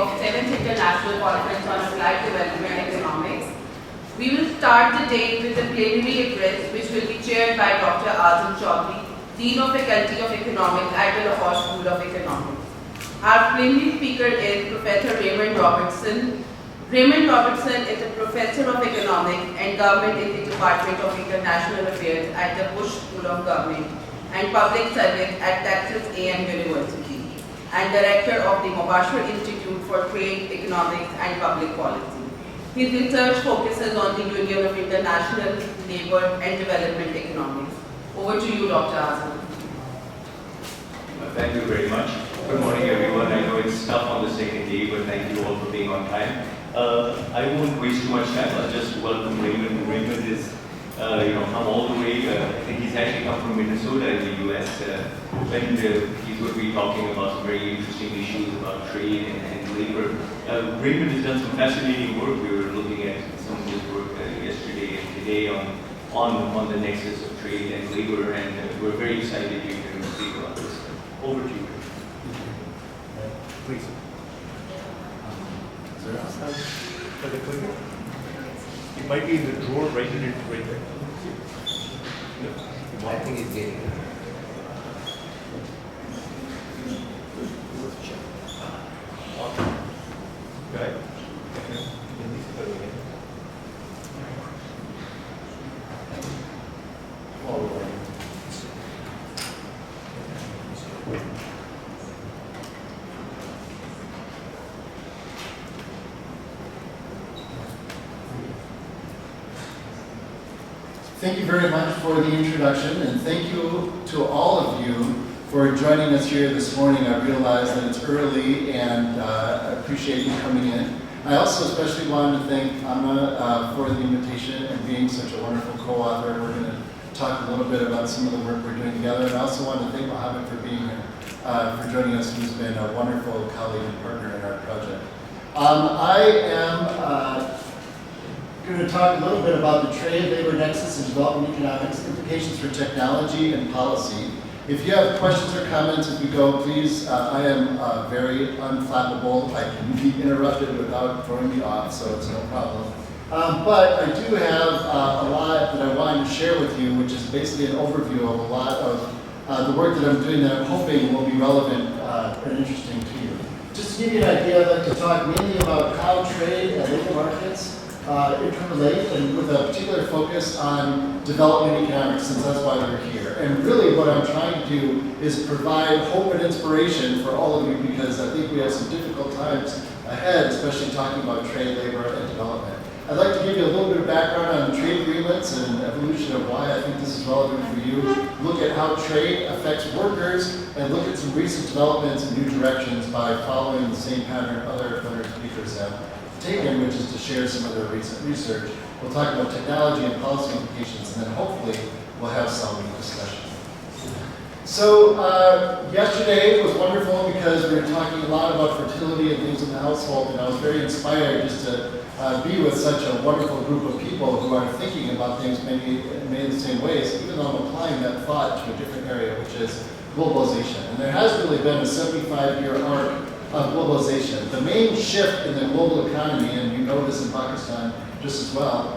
of 7th International Conference on Applied Development Economics. We will start the day with a plenary address which will be chaired by Dr. Azam Chaudhry, Dean of Faculty of Economics at the Lahore School of Economics. Our plenary speaker is Professor Raymond Robertson. Raymond Robertson is a professor of economics and government in the Department of International Affairs at the Bush School of Government and Public Service at Texas A&M University and director of the Mubashir Institute for Trade, Economics and Public Policy. His research focuses on the union of international labor and development economics. Over to you, Dr. Azam. Thank you very much. Good morning, everyone. I know it's tough on the second day, but thank you all for being on time. I won't waste too much time. I'll just welcome Raymond. Raymond is, come all the way. I think he's actually come from Minnesota in the U.S. And he's going to be talking about some very interesting issues about trade and labor. Raymond has done some fascinating work. We were looking at some of his work yesterday and today on the nexus of trade and labor, and we're very excited to hear him speak about this. Over to you. Please. Is there outside for the clicker? It might be in the drawer right there. No. I think it's getting there. Right? Thank you very much for the introduction, and thank you to all of you for joining us here this morning. I realize that it's early, and I appreciate you coming in. I also especially wanted to thank Anna for the invitation and being such a wonderful co-author. We're going to talk a little bit about some of the work we're doing together, and I also want to thank Mohammed for being here, for joining us. He's been a wonderful colleague and partner in our project. I am going to talk a little bit about the trade, labor nexus, and development economics, implications for technology and policy. If you have questions or comments as we go, please, I am very unflappable. I can be interrupted without throwing me off, so it's no problem. But I do have a lot that I wanted to share with you, which is basically an overview of a lot of the work that I'm doing that I'm hoping will be relevant and interesting to you. Just to give you an idea, I'd like to talk mainly about how trade and labor markets interrelate, and with a particular focus on development economics, since that's why we're here. And really what I'm trying to do is provide hope and inspiration for all of you, because I think we have some difficult times ahead, especially talking about trade, labor, and development. I'd like to give you a little bit of background on trade agreements and evolution of why I think this is relevant for you. Look at how trade affects workers, and look at some recent developments in new directions by following the same pattern other speakers have taken, which is to share some of their recent research. We'll talk about technology and policy implications, and then hopefully we'll have some discussion. So yesterday was wonderful because we were talking a lot about fertility and things in the household, and I was very inspired just to be with such a wonderful group of people who are thinking about things maybe in the same ways, even though I'm applying that thought to a different area, which is globalization. And there has really been a 75-year arc of globalization. The main shift in the global economy, and you know this in Pakistan just as well,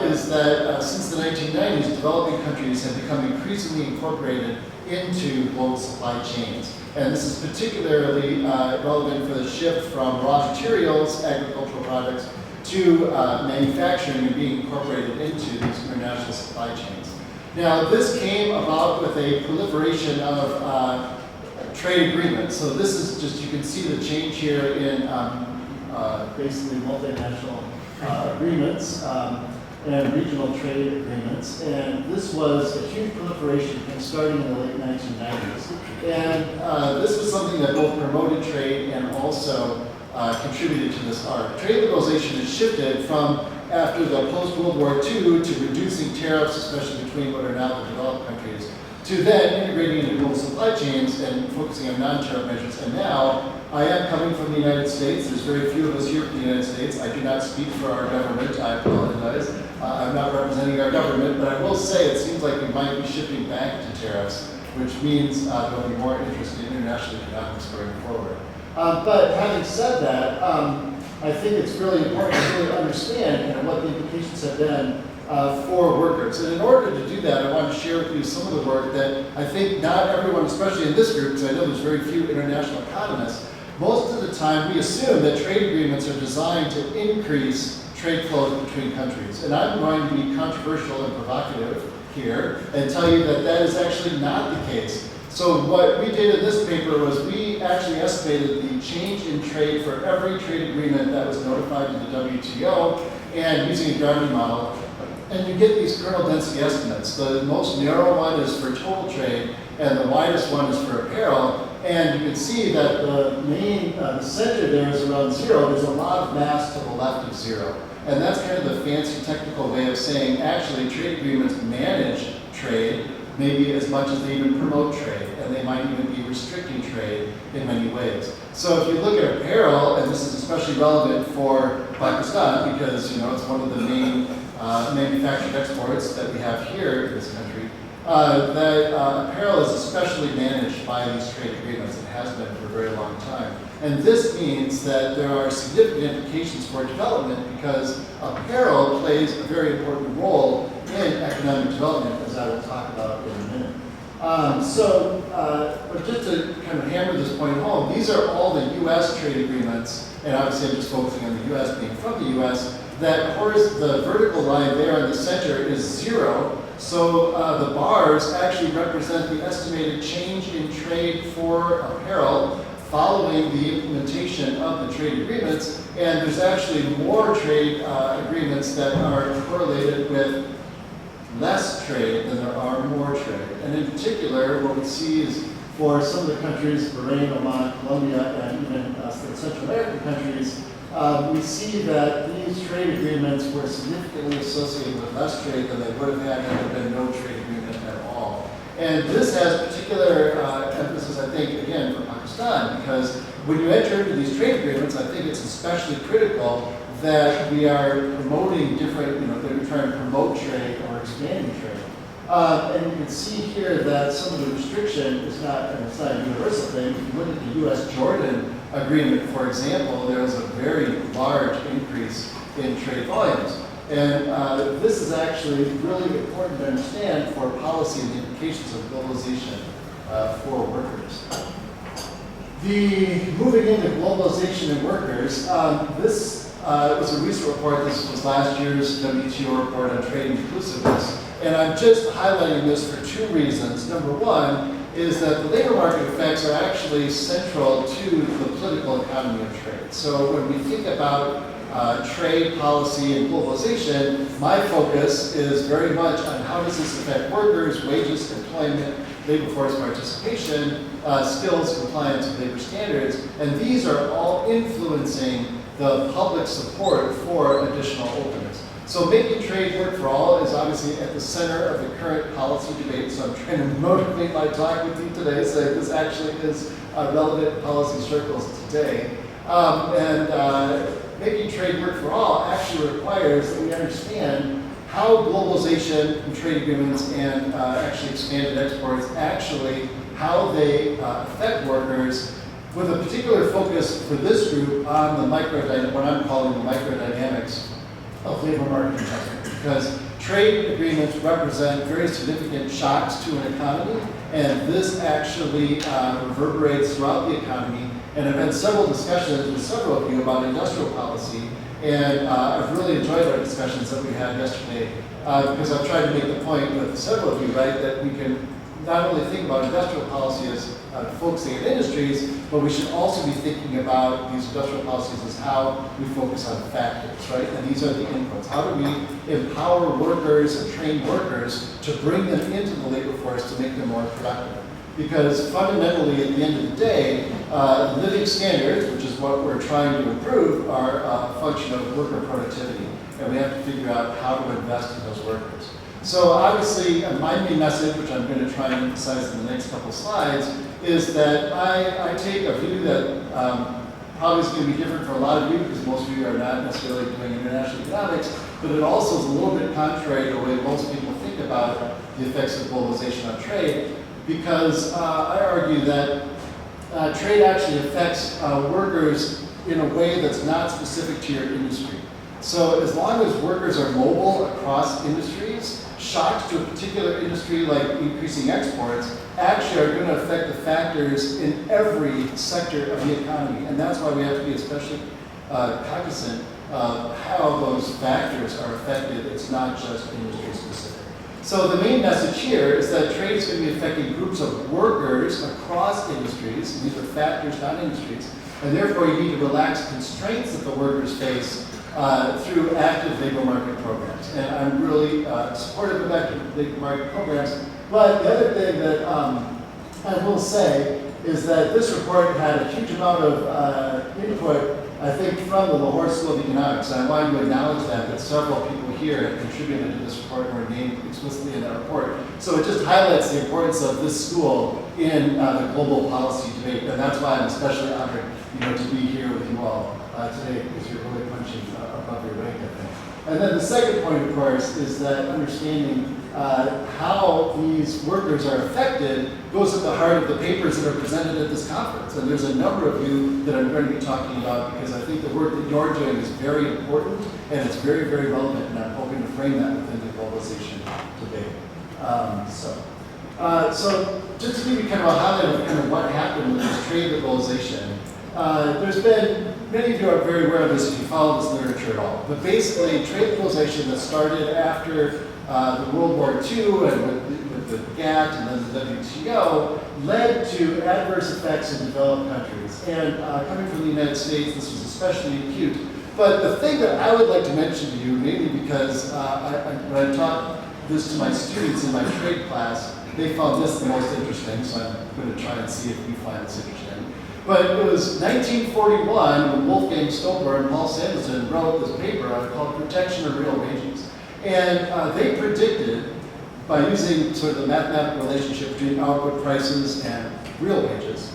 is that since the 1990s, developing countries have become increasingly incorporated into global supply chains. And this is particularly relevant for the shift from raw materials, agricultural products, to manufacturing and being incorporated into these international supply chains. Now, this came about with a proliferation of trade agreements. So this is just, you can see the change here in basically multinational agreements and regional trade agreements. And this was a huge proliferation starting in the late 1990s. And this was something that both promoted trade and also contributed to this arc. Trade liberalization has shifted from after the post-World War II to reducing tariffs, especially between what are now the developed countries, to then integrating into global supply chains and focusing on non-tariff measures. And now, I am coming from the United States. There's very few of us here from the United States. I do not speak for our government. I apologize. I'm not representing our government, but I will say it seems like we might be shifting back to tariffs, which means there will be more interest in international economics going forward. But having said that, I think it's really important to really understand kind of what the implications have been for workers. And in order to do that, I want to share with you some of the work that I think not everyone, especially in this group, because I know there's very few international economists, most of the time we assume that trade agreements are designed to increase trade flows between countries. And I'm going to be controversial and provocative here and tell you that that is actually not the case. So what we did in this paper was we actually estimated the change in trade for every trade agreement that was notified to the WTO, and using a gravity model. And you get these kernel density estimates. The most narrow one is for total trade, and the widest one is for apparel. And you can see that the main, the center there is around 0. There's a lot of mass to the left of 0. And that's kind of the fancy technical way of saying actually trade agreements manage trade, maybe as much as they even promote trade, and they might even be restricting trade in many ways. So if you look at apparel, and this is especially relevant for Pakistan because it's one of the main manufactured exports that we have here in this country, that apparel is especially managed by these trade agreements. It has been for a very long time. And this means that there are significant implications for development because apparel plays a very important role in economic development, as I will talk about in a minute. But just to kind of hammer this point home, these are all the U.S. trade agreements, and obviously I'm just focusing on the U.S. being from the U.S., that of course the vertical line there in the center is 0. So the bars actually represent the estimated change in trade for apparel following the implementation of the trade agreements. And there's actually more trade agreements that are correlated with less trade than there are more trade. And in particular, what we see is for some of the countries, Bahrain, Oman, Colombia, and even some Central American countries, we see that these trade agreements were significantly associated with less trade than they would have had there been no trade agreement at all. And this has particular emphasis, I think, again, for Pakistan, because when you enter into these trade agreements, I think it's especially critical that we are promoting different, that we're trying to promote trade or expanding trade. And you can see here that some of the restriction is not, and it's not a universal thing. If you look at the U.S.-Jordan agreement, for example, there was a very large increase in trade volumes. And this is actually really important to understand for policy and the implications of globalization for workers. Moving into globalization and workers, this was a recent report. This was last year's WTO report on trade inclusiveness. And I'm just highlighting this for 2 reasons. Number one is that the labor market effects are actually central to the political economy of trade. So when we think about trade policy and globalization, my focus is very much on how does this affect workers, wages, employment, labor force participation, skills, compliance with labor standards, and these are all influencing the public support for additional openness. So making trade work for all is obviously at the center of the current policy debate, so I'm trying to motivate my talk with you today, so this actually is relevant in policy circles today. Making trade work for all actually requires that we understand how globalization and trade agreements and actually expanded exports actually, how they affect workers, with a particular focus for this group on the what I'm calling the microdynamics of labor market investment, because trade agreements represent very significant shocks to an economy, and this actually reverberates throughout the economy. And I've had several discussions with several of you about industrial policy, and I've really enjoyed our discussions that we had yesterday, because I've tried to make the point with several of you, right, that we can not only think about industrial policy as focusing on industries, but we should also be thinking about these industrial policies as how we focus on factors, right? And these are the inputs. How do we empower workers and train workers to bring them into the labor force to make them more productive? Because fundamentally, at the end of the day, living standards, which is what we're trying to improve, are a function of worker productivity. And we have to figure out how to invest in those workers. So obviously, my main message, which I'm going to try and emphasize in the next couple slides, is that I take a view that probably is going to be different for a lot of you, because most of you are not necessarily doing international economics, but it also is a little bit contrary to the way most people think about the effects of globalization on trade, because I argue that trade actually affects workers in a way that's not specific to your industry. So as long as workers are mobile across industries, shocks to a particular industry like increasing exports actually are going to affect the factors in every sector of the economy. And that's why we have to be especially cognizant of how those factors are affected. It's not just industry specific. So the main message here is that trade is going to be affecting groups of workers across industries. These are factors, not industries. And therefore you need to relax constraints that the workers face through active labor market programs. And I'm really supportive of active labor market programs. But the other thing that I will say is that this report had a huge amount of input, I think, from the Lahore School of Economics. And I wanted to acknowledge that several people here have contributed to this report and were named explicitly in that report. So it just highlights the importance of this school in the global policy debate. And that's why I'm especially honored, to be here with you all today, because you're really punching above your weight, I think. And then the second point, of course, is that understanding how these workers are affected goes at the heart of the papers that are presented at this conference. And there's a number of you that I'm going to be talking about because I think the work that you're doing is very important and it's very, very relevant, and I'm hoping to frame that within the globalization debate. So just to give you kind of a highlight of kind of what happened with this trade liberalization, there's been, many of you are very aware of this if you follow this literature at all, but basically trade liberalization that started after the World War II and with the GATT and then the WTO led to adverse effects in developed countries. And coming from the United States, this was especially acute. But the thing that I would like to mention to you, mainly because when I taught this to my students in my trade class, they found this the most interesting, so I'm going to try and see if you find this interesting. But it was 1941 when Wolfgang Stoeber and Paul Sanderson wrote this paper called Protection of Real Wages. And they predicted, by using sort of the mathematical relationship between output prices and real wages,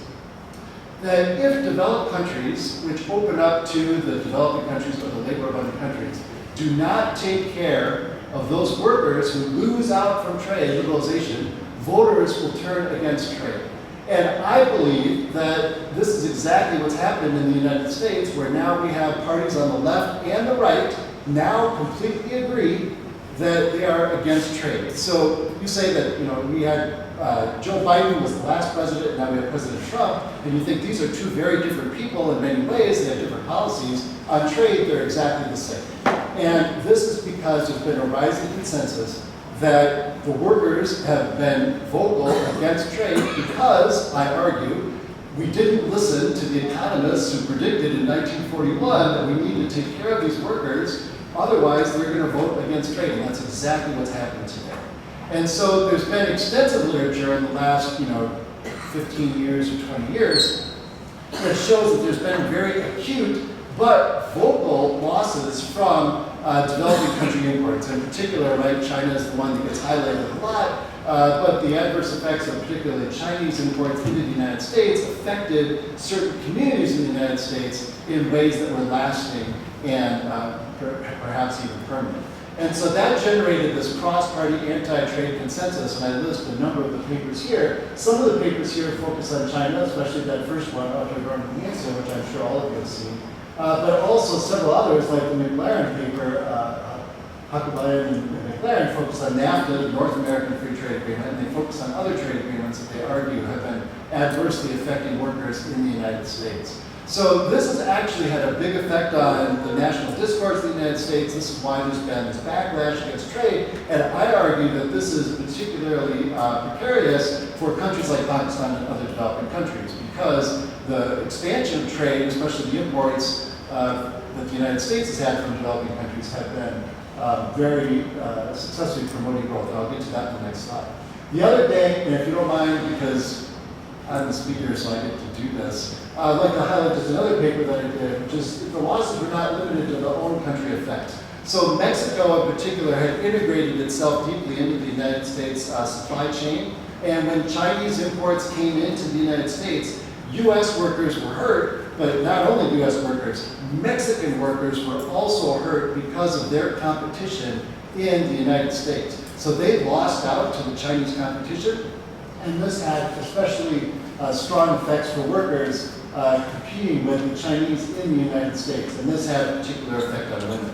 that if developed countries, which open up to the developing countries or the labor-abundant countries, do not take care of those workers who lose out from trade liberalization, voters will turn against trade. And I believe that this is exactly what's happened in the United States, where now we have parties on the left and the right now completely agree that they are against trade. So you say that, we had Joe Biden was the last president, and now we have President Trump, and you think these are two very different people in many ways, they have different policies. On trade, they're exactly the same. And this is because there's been a rising consensus that the workers have been vocal against trade because, I argue, we didn't listen to the economists who predicted in 1941 that we need to take care of these workers, otherwise they're going to vote against trade, and that's exactly what's happened today. And so there's been extensive literature in the last, 15 years or 20 years that shows that there's been very acute but vocal losses from developing country imports. In particular, right, China is the one that gets highlighted a lot, but the adverse effects of particularly Chinese imports into the United States affected certain communities in the United States in ways that were lasting and perhaps even permanent. And so that generated this cross-party anti-trade consensus, and I list a number of the papers here. Some of the papers here focus on China, especially that first one, which I'm sure all of you have seen. But also several others, like the McLaren paper, Huckabayan and McLaren focus on NAFTA, the North American Free Trade Agreement, and they focus on other trade agreements that they argue have been adversely affecting workers in the United States. So this has actually had a big effect on the national discourse in the United States. This is why there's been this backlash against trade, and I argue that this is particularly precarious for countries like Pakistan and other developing countries, because the expansion of trade, especially the imports that the United States has had from developing countries, have been very successfully promoting growth. And I'll get to that in the next slide. The other day, and if you don't mind, because I'm the speaker, so I get to do this, I'd like to highlight just another paper that I did, which is the losses were not limited to the own country effect. So Mexico in particular had integrated itself deeply into the United States supply chain, and when Chinese imports came into the United States, U.S. workers were hurt, but not only U.S. workers, Mexican workers were also hurt because of their competition in the United States. So they lost out to the Chinese competition, and this had especially strong effects for workers competing with the Chinese in the United States. And this had a particular effect on women,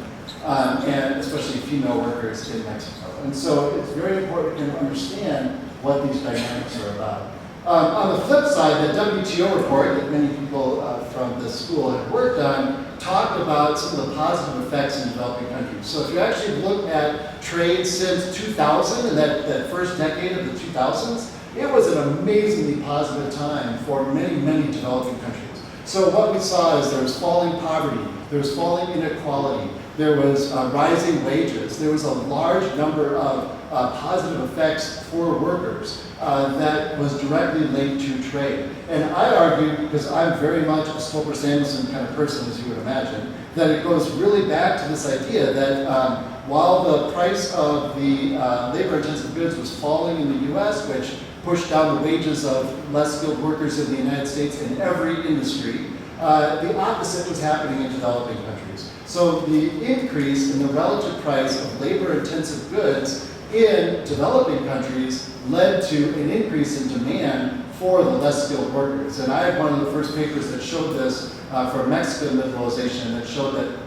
and especially female workers in Mexico. And so it's very important to understand what these dynamics are about. On the flip side, the WTO report that many people from this school have worked on talked about some of the positive effects in developing countries. So if you actually look at trade since 2000, and that first decade of the 2000s, it was an amazingly positive time for many, many developing countries. So what we saw is there was falling poverty, there was falling inequality, there was rising wages, there was a large number of positive effects for workers that was directly linked to trade. And I argue, because I'm very much a Stoker Samuelson kind of person, as you would imagine, that it goes really back to this idea that while the price of the labor-intensive goods was falling in the US, which pushed down the wages of less skilled workers in the United States in every industry, the opposite was happening in developing countries. So the increase in the relative price of labor-intensive goods in developing countries led to an increase in demand for the less skilled workers. And I had one of the first papers that showed this for Mexican liberalization that showed that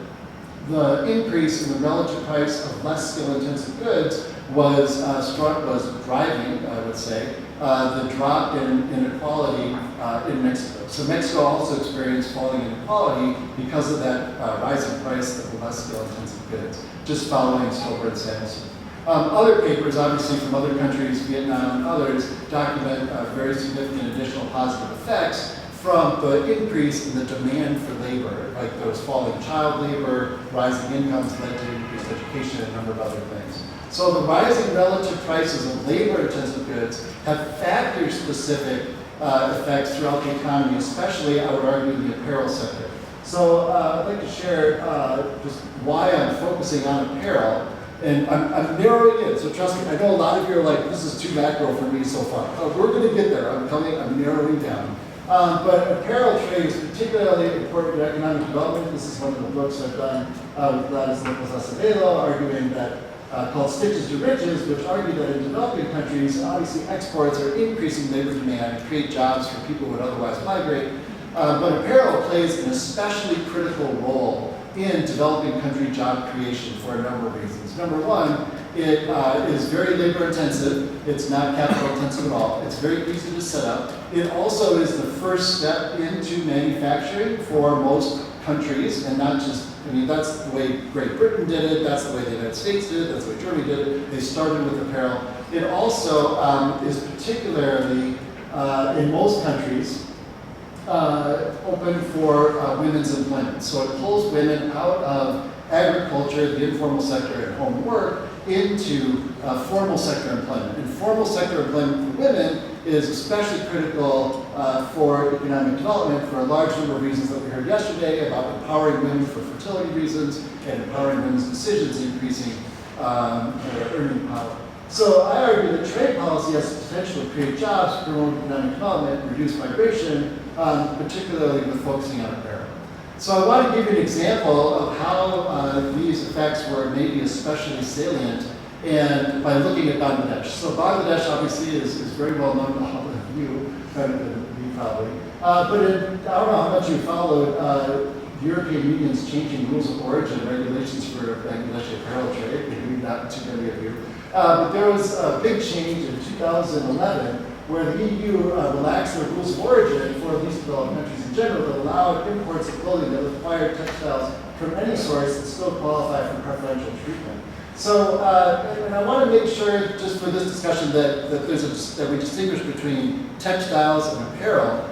the increase in the relative price of less skill-intensive goods was driving, I would say, the drop in inequality in Mexico. So Mexico also experienced falling inequality because of that rising price of the less skill-intensive goods, just following Stoker and Samuelson. Other papers, obviously from other countries, Vietnam and others, document very significant additional positive effects from the increase in the demand for labor. Like there was falling child labor, rising incomes led to increased education, and a number of other things. So the rising relative prices of labor-intensive goods have factor-specific effects throughout the economy, especially, I would argue, in the apparel sector. So I'd like to share just why I'm focusing on apparel. And I'm narrowing it, so trust me, I know a lot of you are like, this is too macro for me so far. We're going to get there, I'm narrowing down. But apparel trade is particularly important to economic development. This is one of the books I've done with Gladys Nicholas Acevedo, arguing that, called Stitches to Riches, which argue that in developing countries, obviously exports are increasing labor demand and create jobs for people who would otherwise migrate. But apparel plays an especially critical role in developing country job creation for a number of reasons. Number one, it is very labor intensive. It's not capital intensive at all. It's very easy to set up. It also is the first step into manufacturing for most countries, and not just, I mean, that's the way Great Britain did it, that's the way the United States did it, that's the way Germany did it. They started with apparel. It also is particularly, in most countries, open for women's employment. So it pulls women out of agriculture, the informal sector, and home work into formal sector employment. And formal sector employment for women is especially critical for economic development for a large number of reasons that we heard yesterday about empowering women for fertility reasons and empowering women's decisions, increasing their earning power. So I argue that trade policy has the potential to create jobs, promote economic development, reduce migration, particularly with focusing on apparel. So I want to give you an example of how these effects were maybe especially salient, and by looking at Bangladesh. So Bangladesh obviously is very well known to all of you, better than me probably. But I don't know how much you followed the European Union's changing rules of origin regulations for Bangladeshi apparel trade, maybe not too many of you. But there was a big change in 2011 where the EU relaxed their rules of origin for least developed countries in general that allowed imports of clothing that required textiles from any source that still qualify for preferential treatment. So, and I want to make sure, just for this discussion, that that we distinguish between textiles and apparel,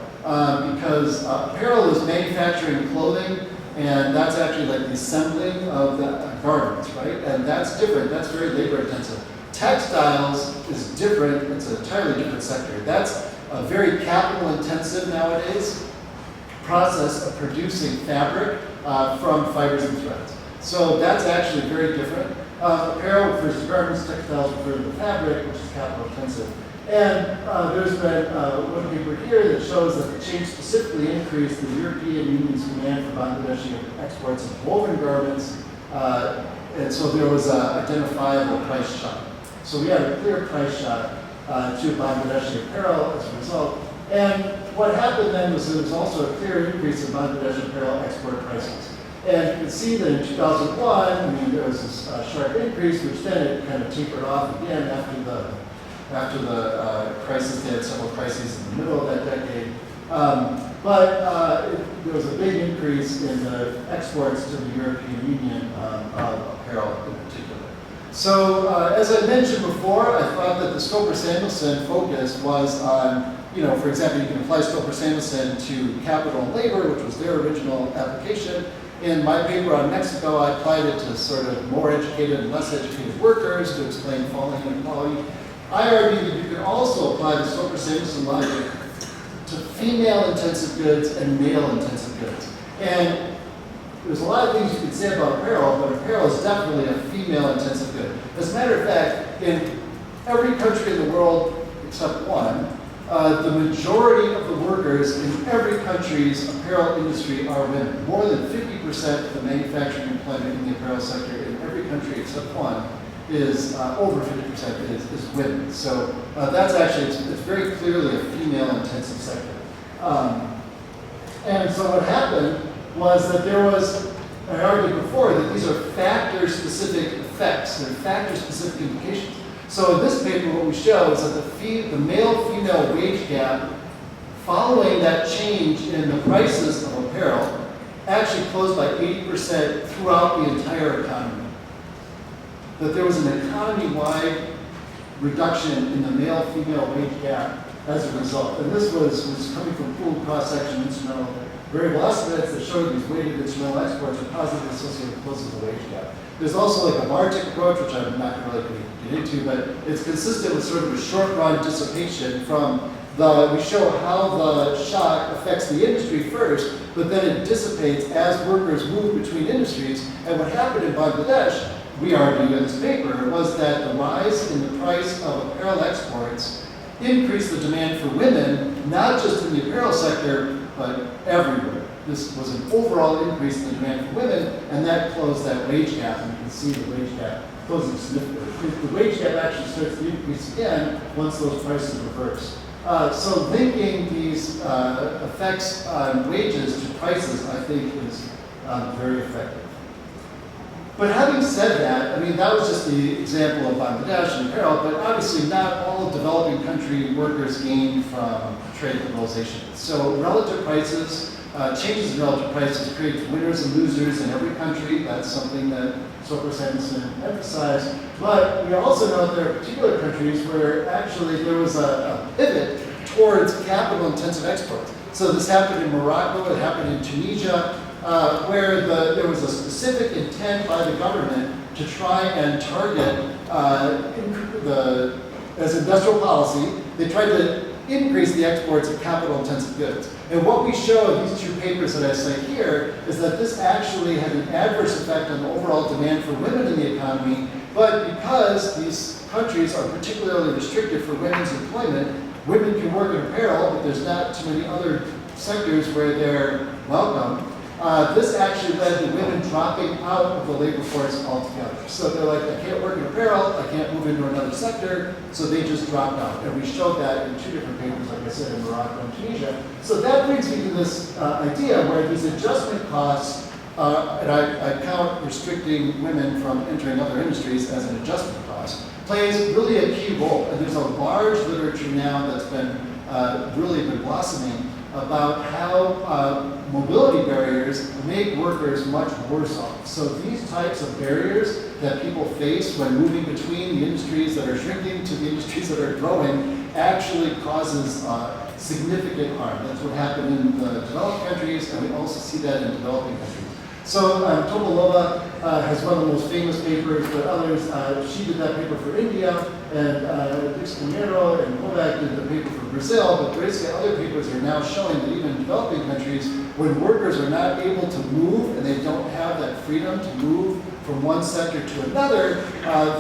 because apparel is manufacturing clothing, and that's actually like the assembling of the garments, right? And that's different. That's very labor intensive. Textiles is different. It's an entirely different sector. That's a very capital intensive nowadays process of producing fabric from fibers and threads. So that's actually very different. Apparel refers to garments, textiles refer to the fabric, which is capital intensive. And there's been one paper here that shows that the change specifically increased the European Union's demand for Bangladeshi exports of woven garments, and so there was an identifiable price shock. So we had a clear price shock to Bangladeshi apparel as a result. And what happened then was there was also a clear increase in Bangladesh apparel export prices. And you can see that in 2001, I mean, there was this sharp increase, which then it kind of tapered off again after the crisis. They had several crises in the middle of that decade. There was a big increase in the exports to the European Union of apparel in particular. So as I mentioned before, I thought that the Stoper-Samuelson focus was on, for example, you can apply Stoper-Samuelson to capital and labor, which was their original application. In my paper on Mexico, I applied it to sort of more educated and less educated workers to explain falling inequality. I argue that you can also apply the Stoper-Samuelson logic to female-intensive goods and male-intensive goods. And there's a lot of things you can say about apparel, but apparel is definitely a female-intensive good. As a matter of fact, in every country in the world except one, the majority of the workers in every country's apparel industry are women. More than 50% of the manufacturing employment in the apparel sector in every country except one is over 50% is women. So that's actually, it's very clearly a female-intensive sector. And so what happened was that there was, I argued before, that these are factor-specific effects, they're factor-specific implications. So in this paper, what we show is that the male-female wage gap, following that change in the prices of apparel, actually closed by 80% throughout the entire economy. That there was an economy-wide reduction in the male-female wage gap as a result. And this was coming from pooled cross-section instrumental variable estimates that showed these weighted instrumental exports are positively associated with closing the wage gap. There's also like a Bartik approach, which I'm not really going to get into, but it's consistent with sort of a short-run dissipation from we show how the shock affects the industry first, but then it dissipates as workers move between industries. And what happened in Bangladesh, we argue in this paper, was that the rise in the price of apparel exports increased the demand for women, not just in the apparel sector, but everywhere. This was an overall increase in the demand for women, and that closed that wage gap, and you can see the wage gap closing significantly. The wage gap actually starts to increase again once those prices reverse. So linking these effects on wages to prices, I think, is very effective. But having said that, I mean, that was just the example of Bangladesh and apparel, but obviously not all developing country workers gain from trade liberalization. So relative prices, changes in relative prices create winners and losers in every country. That's something that Stoper-Samuelson emphasized. But we also know that there are particular countries where actually there was a pivot towards capital-intensive exports. So this happened in Morocco, it happened in Tunisia, where there was a specific intent by the government to try and target, as industrial policy, they tried to increase the exports of capital-intensive goods. And what we show in these two papers that I cite here is that this actually had an adverse effect on the overall demand for women in the economy, but because these countries are particularly restricted for women's employment, women can work in apparel, but there's not too many other sectors where they're welcome. This actually led to women dropping out of the labor force altogether. So they're like, I can't work in apparel, I can't move into another sector, so they just dropped out. And we showed that in two different papers, like I said, in Morocco and Tunisia. So that brings me to this idea where these adjustment costs, and I count restricting women from entering other industries as an adjustment cost, plays really a key role. And there's a large literature now that's been really been blossoming about how mobility barriers make workers much worse off. So these types of barriers that people face when moving between the industries that are shrinking to the industries that are growing actually causes significant harm. That's what happened in the developed countries, and we also see that in developing countries. So Topolova has one of the most famous papers, but others, she did that paper for India, and Dixonero and Kovac did the paper for Brazil, but basically other papers are now showing that even in developing countries, when workers are not able to move and they don't have that freedom to move from one sector to another,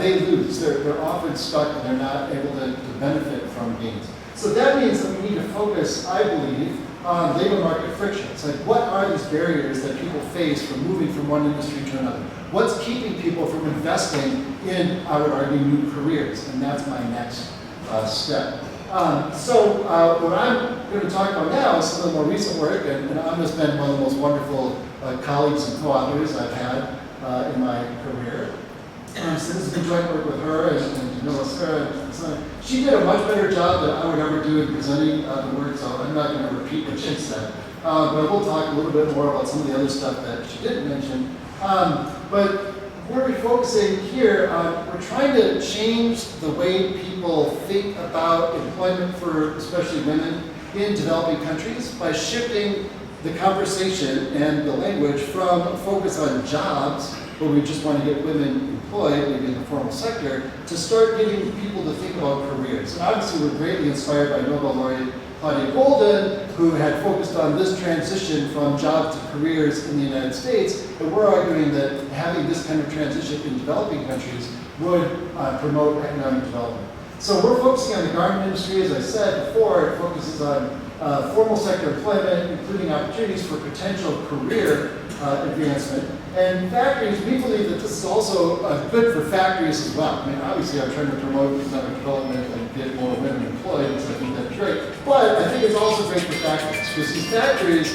they lose. They're often stuck and they're not able to benefit from gains. So that means that we need to focus, I believe, on labor market frictions. Like, what are these barriers that people face from moving from one industry to another? What's keeping people from investing in, I would argue, new careers? And that's my next step. What I'm going to talk about now is some of the more recent work, and Anna's been one of the most wonderful colleagues and co-authors I've had in my career. So this has been joint work with her and Sarah. She did a much better job than I would ever do in presenting the work, so I'm not going to repeat what she said. But we'll talk a little bit more about some of the other stuff that she didn't mention. But where we're focusing here, we're trying to change the way people think about employment for especially women in developing countries by shifting the conversation and the language from a focus on jobs, where we just want to get women employed, maybe in the formal sector, to start getting people to think about careers. And obviously we're greatly inspired by Nobel laureate Claudia Golden, who had focused on this transition from jobs to careers in the United States, and we're arguing that having this kind of transition in developing countries would promote economic development. So we're focusing on the garment industry, as I said before. It focuses on formal sector employment, including opportunities for potential career advancement. And factories, we believe that this is also good for factories as well. I mean, obviously I'm trying to promote economic development and get more women employed, so I think that's great. But I think it's also great for factories, because these factories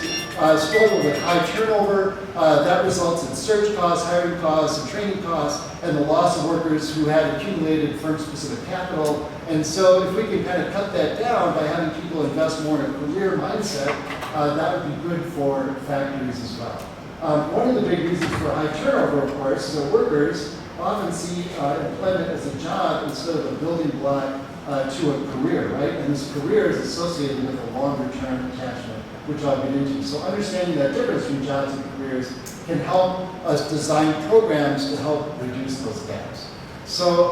struggle with high turnover. That results in surge costs, hiring costs, and training costs, and the loss of workers who had accumulated firm-specific capital. And so if we can kind of cut that down by having people invest more in a career mindset, that would be good for factories as well. One of the big reasons for high turnover, of course, is that workers often see employment as a job instead of a building block to a career, right? And this career is associated with a longer-term attachment, which I'll get into. So understanding that difference between jobs and careers can help us design programs to help reduce those gaps. So,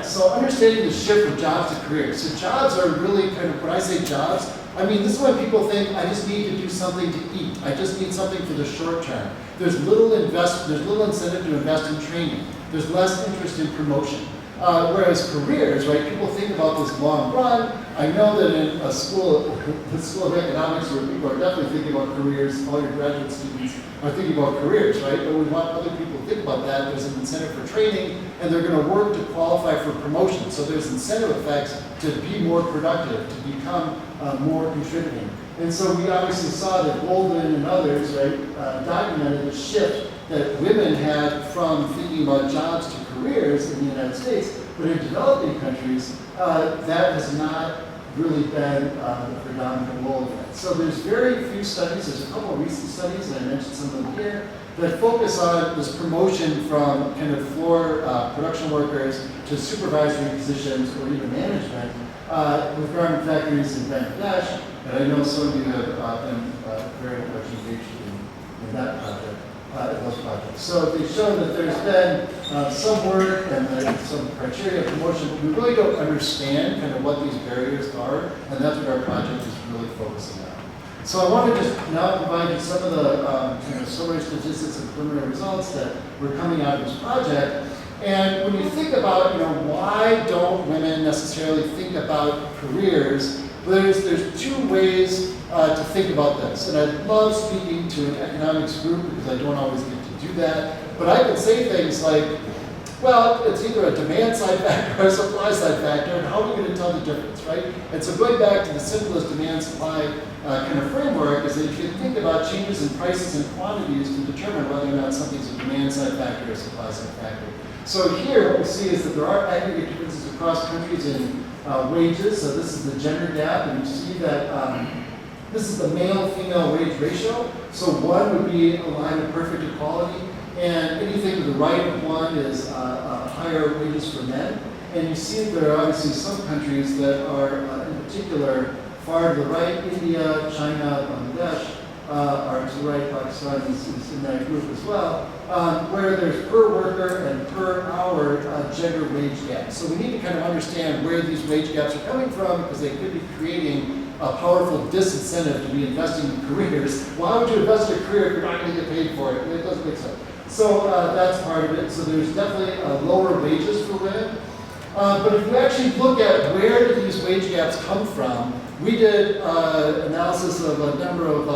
so understanding the shift from jobs to careers. So jobs are really kind of, when I say jobs, I mean, this is when people think, I just need to do something to eat. I just need something for the short term. There's little incentive to invest in training. There's less interest in promotion. Whereas careers, right, people think about this long run. I know that in the School of Economics, where people are definitely thinking about careers, all your graduate students are thinking about careers, right? But we want other people to think about that. There's an incentive for training, and they're going to work to qualify for promotion. So there's incentive effects to be more productive, to become more contributing. And so we obviously saw that Golden and others, right, documented the shift that women had from thinking about jobs to careers in the United States, but in developing countries, that has not really been the predominant role of that. So there's very few studies, there's a couple of recent studies, and I mentioned some of them here, that focus on this promotion from kind of floor production workers to supervisory positions or even management with garment factories in Bangladesh. And I know some of you have been very much engaged in that project. Those projects. So they show that there's been some work and some criteria of promotion, but we really don't understand kind of what these barriers are, and that's what our project is really focusing on. So I want to just now provide you some of the summary statistics and preliminary results that were coming out of this project. And when you think about, why don't women necessarily think about careers, there's two ways to think about this. And I love speaking to an economics group because I don't always get to do that. But I can say things like, well, it's either a demand side factor or a supply side factor, and how are we going to tell the difference, right? And so going back to the simplest demand supply kind of framework is that if you think about changes in prices and quantities to determine whether or not something's a demand side factor or a supply side factor. So here what we see is that there are aggregate differences across countries in wages. So this is the gender gap, and you see that this is the male-female wage ratio. So 1 would be a line of perfect equality, and anything to the right of 1 is higher wages for men. And you see there are obviously some countries that are, in particular, far to the right, India, China, Bangladesh, are to the right, Pakistan is in that group as well, where there's per worker and per hour gender wage gaps. So we need to kind of understand where these wage gaps are coming from, because they could be creating a powerful disincentive to be investing in careers. Why would you invest in a career if you're not going to get paid for it? It doesn't make sense. So that's part of it. So there's definitely lower wages for women. But if you actually look at where do these wage gaps come from, we did analysis of a number of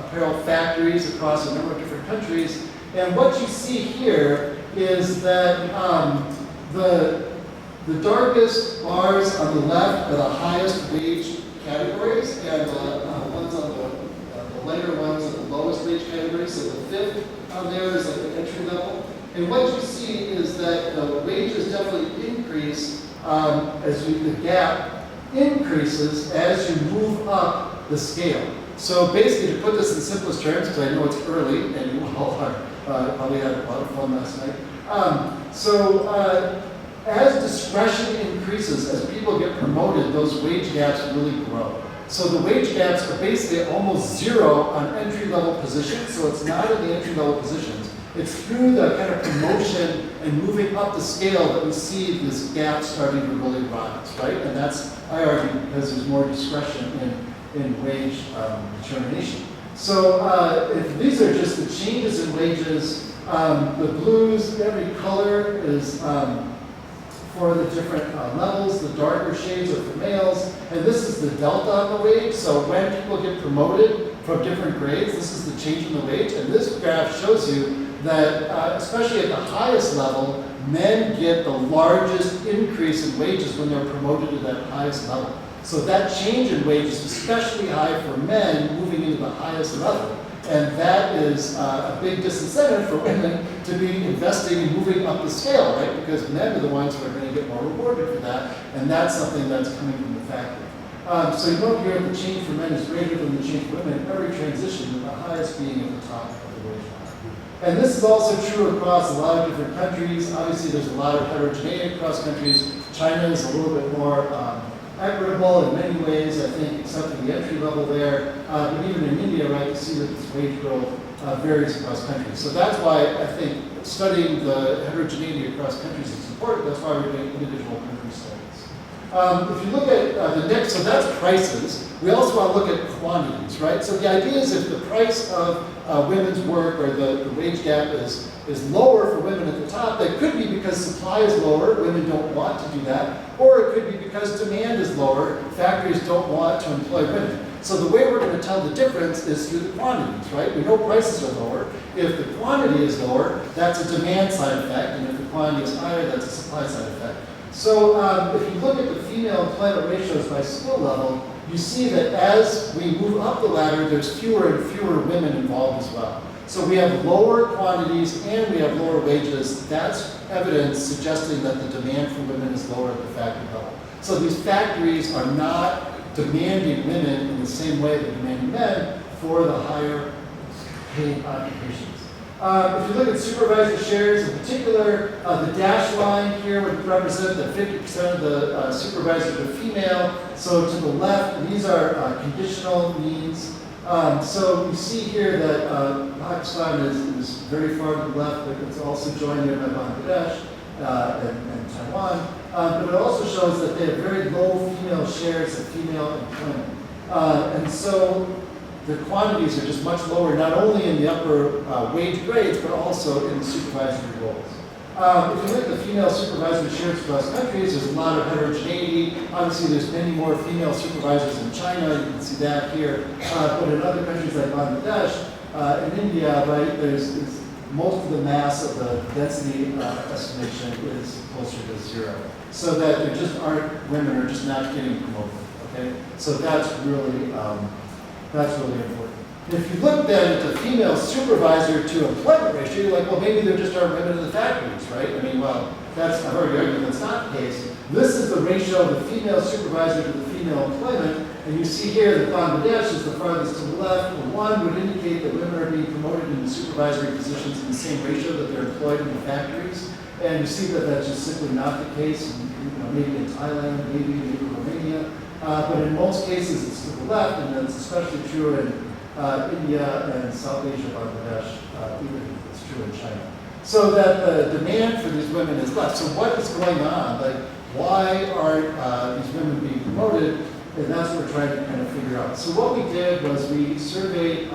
apparel factories across a number of different countries. And what you see here is that The darkest bars on the left are the highest wage categories, and the ones on the lighter ones are the lowest wage categories. So the fifth on there is like the entry level. And what you see is that the wages definitely increase the gap increases as you move up the scale. So basically, to put this in simplest terms, because I know it's early and you all are, probably had a lot of fun last night. As discretion increases, as people get promoted, those wage gaps really grow. So the wage gaps are basically almost zero on entry-level positions, so it's not in the entry-level positions. It's through the kind of promotion and moving up the scale that we see this gap starting to really rise, right? And that's, I argue, because there's more discretion in wage determination. So if these are just the changes in wages, the blues, every color is for the different levels. The darker shades are for males, and this is the delta on the wage. So when people get promoted from different grades, this is the change in the wage. And this graph shows you that, especially at the highest level, men get the largest increase in wages when they're promoted to that highest level. So that change in wages is especially high for men moving into the highest level. And that is a big disincentive for women to be investing and moving up the scale, right? Because men are the ones who are going to get more rewarded for that, and that's something that's coming from the factory. So you note here the change for men is greater than the change for women in every transition, with the highest being at the top of the wage line. And this is also true across a lot of different countries. Obviously, there's a lot of heterogeneity across countries. China is a little bit more equitable in many ways, I think, except for the entry level there. But even in India, right, you see that this wage growth varies across countries. So that's why I think studying the heterogeneity across countries is important. That's why we're doing individual country studies. If you look at the next, so that's prices. We also want to look at quantities, right? So the idea is if the price of women's work or the wage gap is lower for women at the top, that could be because supply is lower, women don't want to do that, or it could be because demand is lower, factories don't want to employ women. So the way we're going to tell the difference is through the quantities, right? We know prices are lower. If the quantity is lower, that's a demand side effect, and if the quantity is higher, that's a supply side effect. So if you look at the female employment ratios by skill level, you see that as we move up the ladder, there's fewer and fewer women involved as well. So we have lower quantities and we have lower wages. That's evidence suggesting that the demand for women is lower at the factory level. So these factories are not demanding women in the same way they're demanding men for the higher paid occupations. If you look at supervisor shares in particular, the dashed line here would represent that 50% of the supervisors are female. So to the left, these are conditional needs. So you see here that Pakistan is very far to the left, but it's also joined there by Bangladesh and Taiwan. But it also shows that they have very low female shares of female employment. And so the quantities are just much lower, not only in the upper wage grades, but also in the supervisory roles. If you look at the female supervisory shares across countries, there's a lot of heterogeneity. Obviously, there's many more female supervisors in China. You can see that here. But in other countries like Bangladesh, in India, right, there's most of the mass of the density estimation is closer to zero. So that there just aren't, women are just not getting promoted, okay? So that's really important. If you look then at the female supervisor to employment ratio, you're like, well, maybe there just aren't women in the factories, right? I mean, well, I've already argued that's not the case. This is the ratio of the female supervisor to the female employment, and you see here that Bangladesh is the farthest to the left. The one would indicate that women are being promoted into supervisory positions in the same ratio that they're employed in the factories. And you see that that's just simply not the case, maybe in Thailand, maybe in Romania. But in most cases, it's to the left, and that's especially true in India and South Asia, Bangladesh, even if it's true in China. So that the demand for these women is less. So what is going on? Like, why aren't these women being promoted? And that's what we're trying to kind of figure out. So what we did was we surveyed,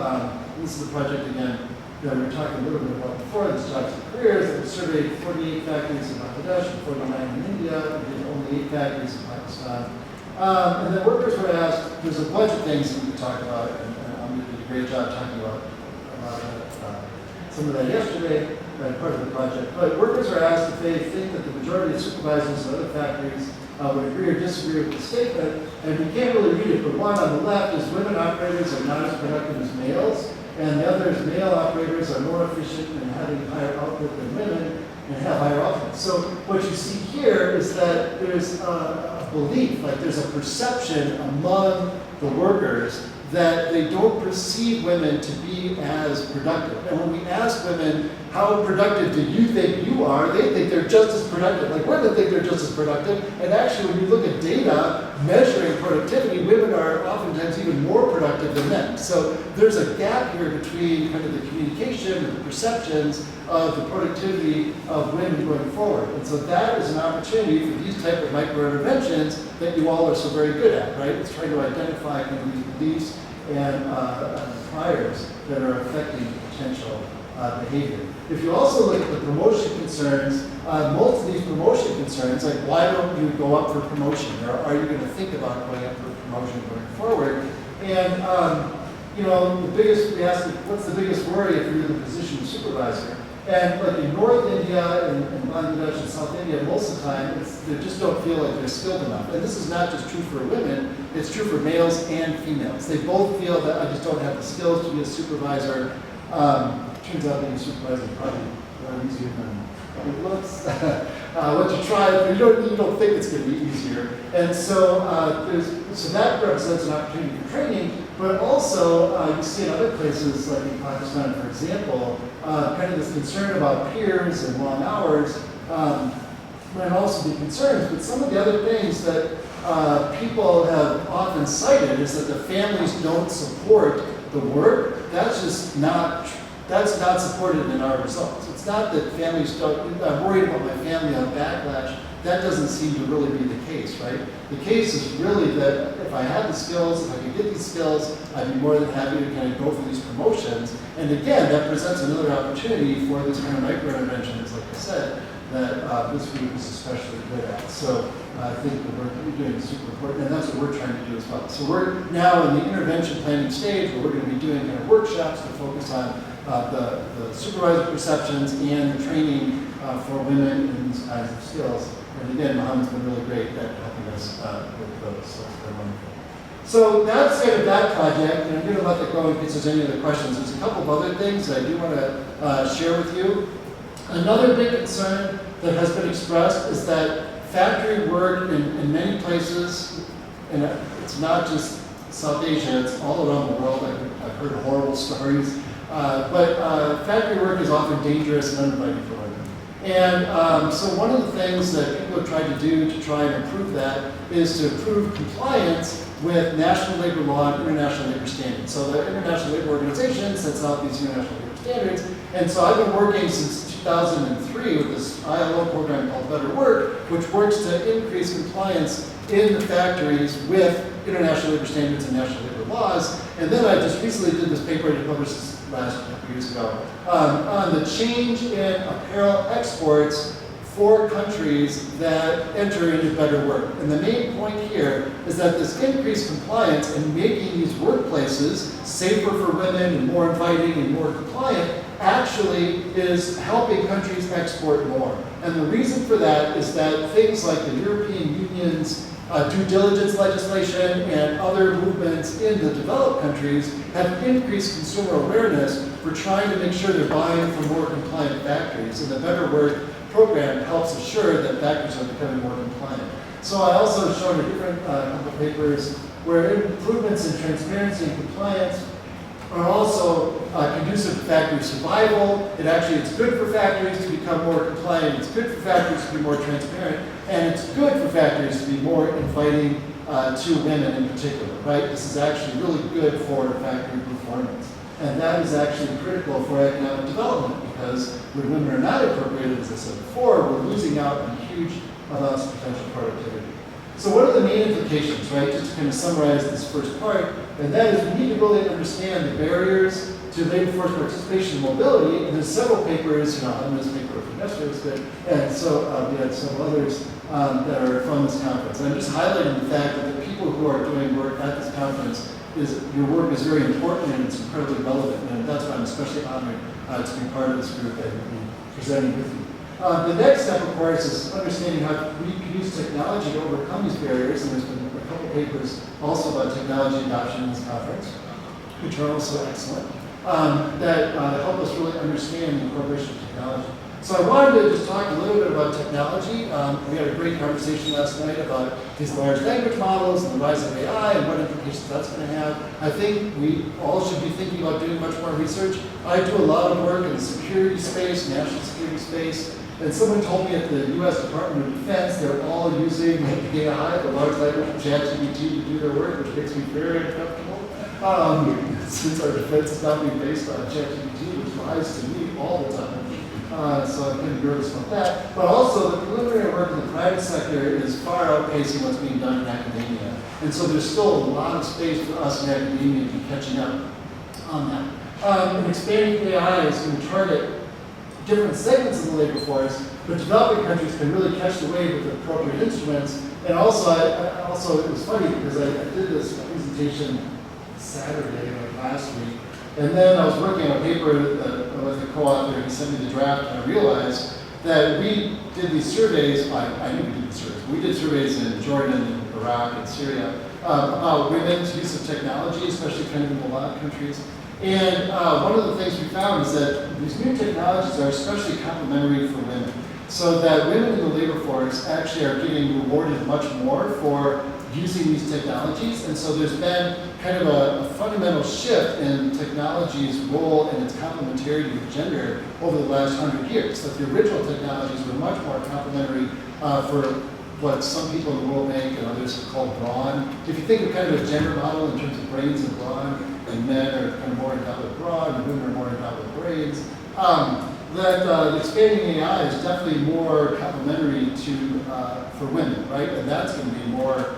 this is the project again that we were talking a little bit about before, this Jobs and Careers, and we surveyed 48 factories in Bangladesh and 49 in India. We did only 8 factories in Pakistan. And then workers were asked, there's a bunch of things that we could talk about, and I'm going to do a great job talking about some of that yesterday. part of the project. But workers are asked if they think that the majority of supervisors in other factories would agree or disagree with the statement, and we can't really read it, but one on the left is women operators are not as productive as males, and the other is male operators are more efficient and having higher output than women and have higher output. So what you see here is that there's a belief, like there's a perception among the workers that they don't perceive women to be as productive. And when we ask women, how productive do you think you are, they think they're just as productive. Like women think they're just as productive. And actually, when you look at data measuring productivity, women are oftentimes even more productive than men. So there's a gap here between kind of the communication and the perceptions of the productivity of women going forward. And so that is an opportunity for these type of micro-interventions that you all are so very good at, right? It's trying to identify kind of these beliefs and priors that are affecting potential behavior. If you also look at the promotion concerns, most of these promotion concerns, like why don't you go up for promotion, or are you going to think about going up for promotion going forward? And you know, we ask, what's the biggest worry if you're in the position of supervisor? And like in North India and Bangladesh and South India, most of the time, they just don't feel like they're skilled enough. And this is not just true for women, it's true for males and females. They both feel that I just don't have the skills to be a supervisor. Turns out being a supervisor is probably a lot easier than it looks. Once you try it, you don't think it's going to be easier. And so, so that represents an opportunity for training, but also you see in other places, like in Pakistan, for example, kind of this concern about peers and long hours might also be concerns. But some of the other things that people have often cited is that the families don't support the work. That's just not supported in our results. It's not that families don't, I'm worried about my family on backlash. That doesn't seem to really be the case, right? The case is really that if I had the skills, if I could get these skills, I'd be more than happy to kind of go for these promotions. And again, that presents another opportunity for this kind of micro-interventions, like I said, that this group is especially good at. So I think the work that you're doing is super important, and that's what we're trying to do as well. So we're now in the intervention planning stage where we're going to be doing kind of workshops to focus on the supervisor perceptions and the training for women in these kinds of skills. And again, Mohammed's been really great at helping us with those, so it's very wonderful. So that's kind of that project, and I'm going to let that go in case there's any other questions. There's a couple of other things that I do want to share with you. Another big concern that has been expressed is that factory work in many places, and it's not just South Asia, it's all around the world. I've heard horrible stories. But factory work is often dangerous and uninviting for women. And so one of the things that people have tried to do to try and improve that is to improve compliance with national labor law and international labor standards. So the International Labor Organization sets out these international labor standards. And so I've been working since 2003 with this ILO program called Better Work, which works to increase compliance in the factories with international labor standards and national labor laws. And then I just recently did this paper I published last couple years ago on the change in apparel exports for countries that enter into better work. And the main point here is that this increased compliance and making these workplaces safer for women and more inviting and more compliant actually is helping countries export more. And the reason for that is that things like the European Union's due diligence legislation and other movements in the developed countries have increased consumer awareness for trying to make sure they're buying from more compliant factories. And the Better Work program helps assure that factories are becoming more compliant. So I also showed a different couple papers where improvements in transparency and compliance are also conducive to factory survival. It's good for factories to become more compliant. It's good for factories to be more transparent. And it's good for factories to be more inviting to women in particular, right? This is actually really good for factory performance. And that is actually critical for economic development because when women are not incorporated, as I said before, we're losing out on huge amounts of potential productivity. So what are the main implications, right? Just to kind of summarize this first part, and that is we need to really understand the barriers to labor force participation and mobility. And there's several papers, I'm this paper from yesterday was good, and so we had several others that are from this conference. And I'm just highlighting the fact that the people who are doing work at this conference your work is very important and it's incredibly relevant, and that's why I'm especially honored to be part of this group and be presenting with you. The next step, of course, is understanding how we can use technology to overcome these barriers, and there's been a couple papers also about technology adoption in this conference, which are also excellent, that help us really understand the incorporation of technology. So I wanted to just talk a little bit about technology. We had a great conversation last night about these large language models and the rise of AI and what implications that's going to have. I think we all should be thinking about doing much more research. I do a lot of work in the security space, national security space, and someone told me at the U.S. Department of Defense they're all using AI, the large language ChatGPT, to do their work, which makes me very uncomfortable. Since our defense is now being based on ChatGPT, which lies to me all the time. So I'm kind of nervous about that. But also, the preliminary work in the private sector is far outpacing what's being done in academia. And so there's still a lot of space for us in academia to be catching up on that. And expanding AI is going to target different segments of the labor force, but developing countries can really catch the wave with appropriate instruments. And also, it was funny because I did this presentation Saturday or last week, and then I was working on a paper with a co-author, and he sent me the draft, and I realized that we did these surveys. I knew we did these surveys. We did surveys in Jordan, and Iraq, and Syria about women's use of technology, especially kind of in the Levant countries. And one of the things we found is that these new technologies are especially complementary for women, so that women in the labor force actually are getting rewarded much more for using these technologies. And so there's been kind of a fundamental shift in technology's role and its complementarity with gender over the last 100 years. That the original technologies were much more complementary for what some people in the World Bank and others have called brawn. If you think of kind of a gender model in terms of brains and brawn, and men are kind of more endowed with brawn, and women are more endowed with brains, that expanding AI is definitely more complementary for women, right? And that's going to be more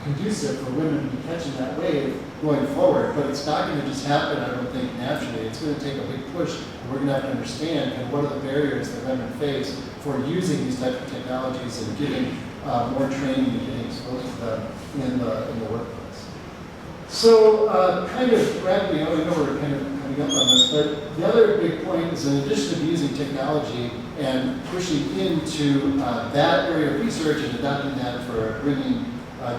conducive for women to be catching that wave going forward. But it's not going to just happen, I don't think, naturally. It's going to take a big push, and we're going to have to understand kind of what are the barriers that women face for using these types of technologies and getting more training and getting exposed to them in the workplace. So kind of rapidly, I know we're kind of coming up on this, but the other big point is in addition to using technology and pushing into that area of research and adopting that for bringing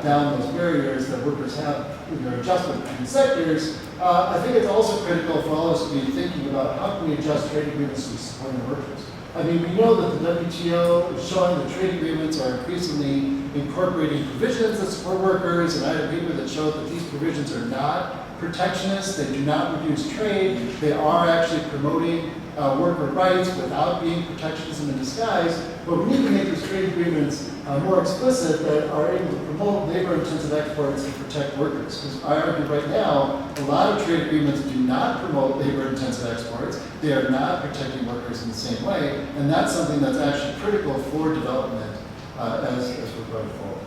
down those barriers that workers have in their adjustment between sectors, I think it's also critical for all of us to be thinking about how can we adjust trade agreements to support the workers. I mean, we know that the WTO is showing that trade agreements are increasingly incorporating provisions that support workers, and I had a paper that showed that these provisions are not protectionist, they do not reduce trade, they are actually promoting worker rights without being protectionism in disguise, but we need to make these trade agreements more explicit that are able to promote labor-intensive exports and protect workers. Because I argue right now, a lot of trade agreements do not promote labor-intensive exports. They are not protecting workers in the same way, and that's something that's actually critical for development as we're going forward.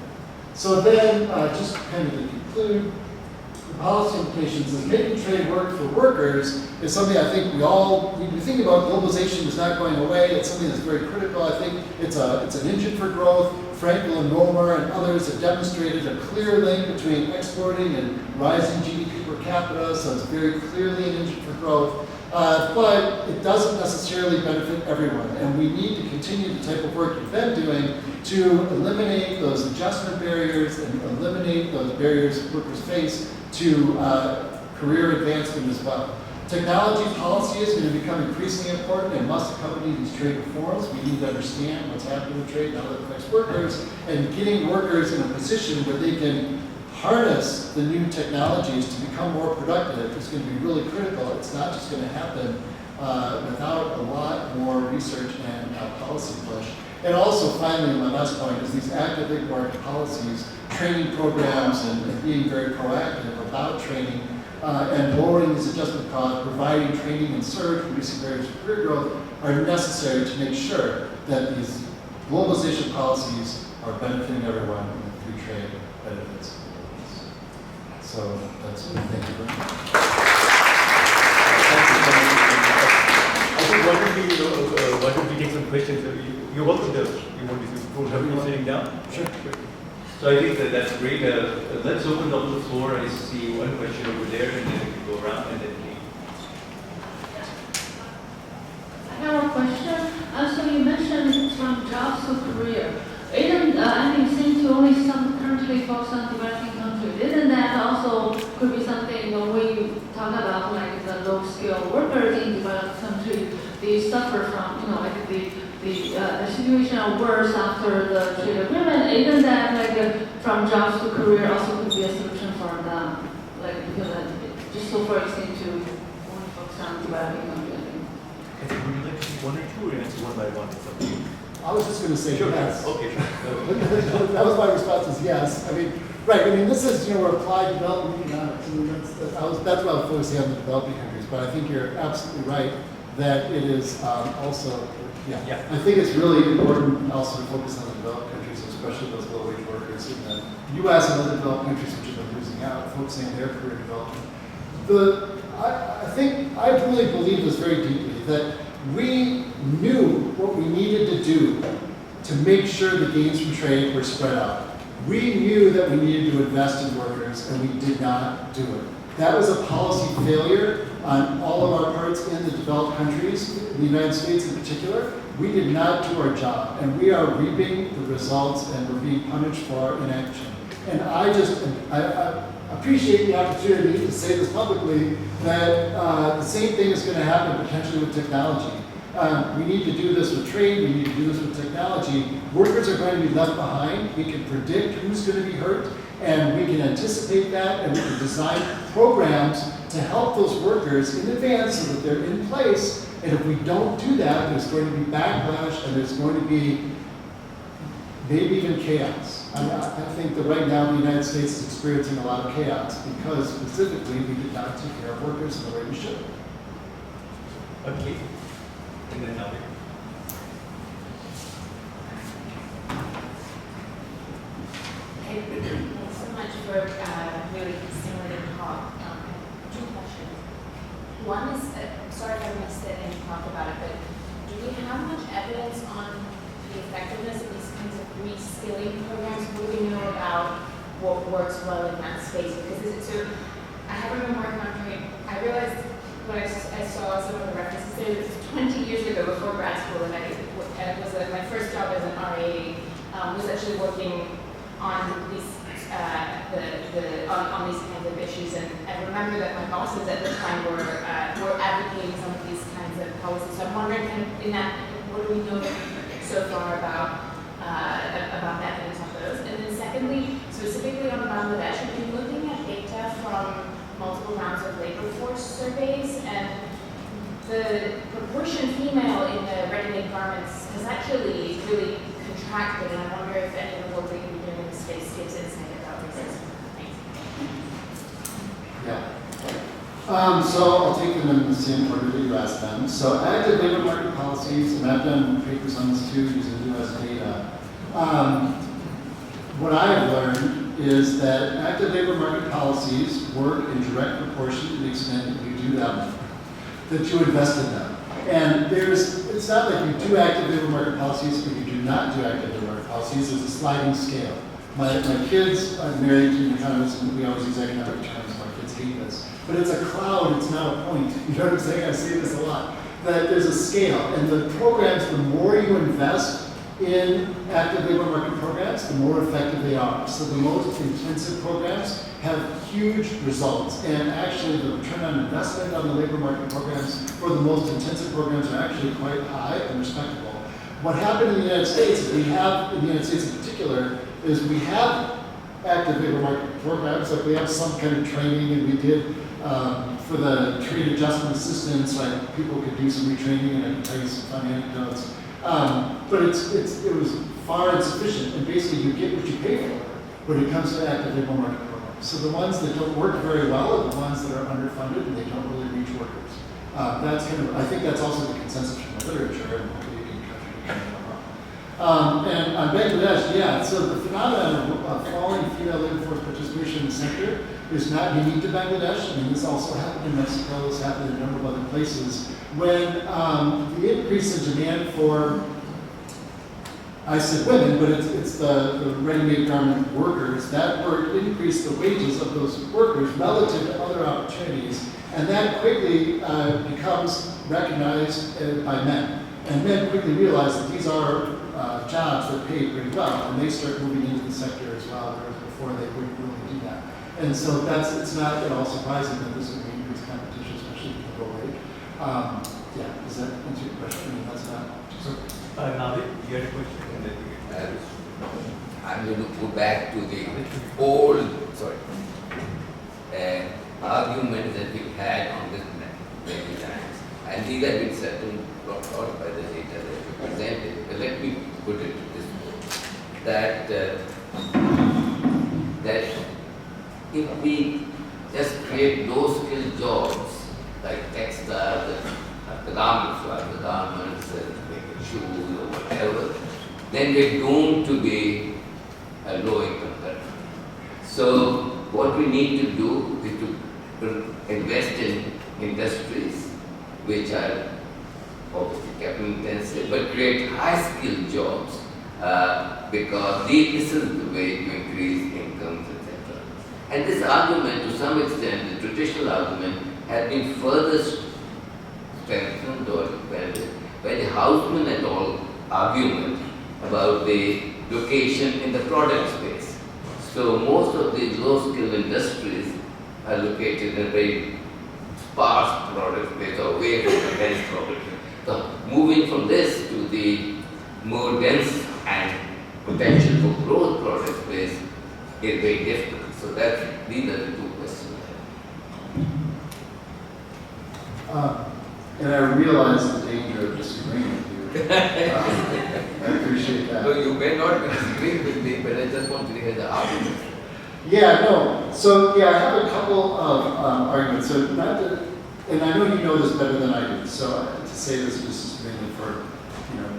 So then, just kind of to conclude, the policy implications is making trade work for workers is something I think we think about. Globalization is not going away. It's something that's very critical. I think it's an engine for growth. Frankel and Romer and others have demonstrated a clear link between exporting and rising GDP per capita, so it's very clearly an engine for growth. But it doesn't necessarily benefit everyone, and we need to continue the type of work you've been doing to eliminate those adjustment barriers and eliminate those barriers workers face to career advancement as well. Technology policy is going to become increasingly important and must accompany these trade reforms. We need to understand what's happening with trade and how that affects workers, and getting workers in a position where they can harness the new technologies to become more productive is going to be really critical. It's not just going to happen without a lot more research and policy push. And also, finally, my last point is these active labor market policies, training programs, and being very proactive about training and lowering these adjustment costs, providing training and surge, reducing barriers to career growth, are necessary to make sure that these globalization policies are benefiting everyone and the free trade benefits. So that's it. Thank you very much. I think why don't we take some questions? You're welcome there. You want to sitting down? Sure. So I think that that's great. Let's open up the floor. I see one question over there, and then we can go around and then Kate. I have a question. So you mentioned from jobs to career. Isn't, I mean, since you only some currently focus on developing countries, isn't that also could be something when we talk about like the low-skilled workers in developed countries, they suffer from, like the situation of worse after the trade agreement. Isn't that like from jobs to career also could be a solution for them? Like, because just so for example, to only focus on developing countries. I think, would you like to do one or two, or answer one by one? It's up to you. I was just gonna say yes. Okay, sure. That was my response is yes. I mean, right, I mean, this is, we're applied development economics. I mean, that's what I was focusing on the developing countries, but I think you're absolutely right that it is also, Yeah. I think it's really important also to focus on the developed countries, especially those low-wage workers in the U.S. and other developed countries which have been losing out, focusing on their career development. I really believe this very deeply, that we knew what we needed to do to make sure the gains from trade were spread out. We knew that we needed to invest in workers, and we did not do it. That was a policy failure on all of our parts in the developed countries, in the United States in particular. We did not do our job, and we are reaping the results, and we're being punished for our inaction. And I appreciate the opportunity to say this publicly, that the same thing is going to happen potentially with technology. We need to do this with trade, we need to do this with technology. Workers are going to be left behind. We can predict who's going to be hurt, and we can anticipate that, and we can design programs to help those workers in advance so that they're in place. And if we don't do that, there's going to be backlash, and there's going to be maybe even chaos. I think that right now the United States is experiencing a lot of chaos because specifically we did not take care of workers in the way we should. Okay. And then Albert. Thanks so much for really stimulating talk. Two questions. One is, sorry if I missed it and you talked about it, but do we have much evidence on the effectiveness of these kinds of reskilling programs? What do we know about what works well in that space? Because I have a memoir country. I realized when I saw some of the references there, this was 20 years ago before grad school, and it was my first job as an RA was actually working on these on these kinds of issues, and I remember that my bosses at the time were advocating some of these kinds of policies. So I'm wondering, kind of in that, what do we know so far about the evidence on those? And then secondly, specifically on Bangladesh, we've been looking at data from multiple rounds of labor force surveys, and the proportion female in the ready-made garments has actually really contracted, and I wonder if any of the work that you're doing in this space gives insight about racism. Thanks. Yeah. So I'll take them in the same order that you asked them. So active labor market policies, and I've done papers on this too using US data. What I've learned is that active labor market policies work in direct proportion to the extent that you do them, that you invest in them. And it's not like you do active labor market policies or you do not do active labor market policies. There's a sliding scale. My kids, I'm married to an economist, and we always use economic terms. My kids hate this. But it's a cloud, it's not a point. You know what I'm saying? I say this a lot. That there's a scale. And the programs, the more you invest in active labor market programs, the more effective they are. So the most intensive programs have huge results. And actually the return on investment on the labor market programs for the most intensive programs are actually quite high and respectable. What happened in the United States is in the United States in particular, is we have active labor market programs, like we have some kind of training, and we did for the trade adjustment assistance, like people could do some retraining, and I can tell you some fun anecdotes. But it was far insufficient, and basically you get what you pay for when it comes to active labor market programs. So the ones that don't work very well are the ones that are underfunded and they don't really reach workers. I think that's also the consensus from the literature, and hopefully you can contradict me. And on Bangladesh, yeah, so the phenomenon of falling female labor force participation in the sector is not unique to Bangladesh. I mean, this also happened in Mexico, this happened in a number of other places. When the increase in demand for I said women, but it's the ready-made garment workers. That work increased the wages of those workers relative to other opportunities, and that quickly becomes recognized by men. And men quickly realize that these are jobs that pay pretty well, and they start moving into the sector as well, whereas before they wouldn't really do that. And so it's not at all surprising that this would be increased competition, especially for the low wage. Yeah, does that answer your question? I mean, that's not. Navid, you had a question? And then we get I'm going to go back to the old, argument that we've had on this many times. And these have been certainly brought out by the data that you presented. But let me put it this way, that if we just create low-skilled jobs like textiles, the garments, shoes or whatever, then we're doomed to be a low-income country. So what we need to do is to invest in industries which are obviously capital intensive, but create high-skilled jobs because this is the way to increase incomes, etc. And this argument, to some extent, the traditional argument, has been further strengthened or expanded by the Houseman et al. Argument about the location in the product space. So most of the low-skilled industries are located in a very sparse product space or away from the dense product space. So moving from this to the more dense and potential for growth product space is very difficult. So these are the two questions I have. And I realize the danger of disagreeing with you. I appreciate that. No, you may not disagree with me, but I just want to hear the argument. Yeah, no. So yeah, I have a couple of arguments. So not to, and I know you know this better than I do. So to say this is mainly for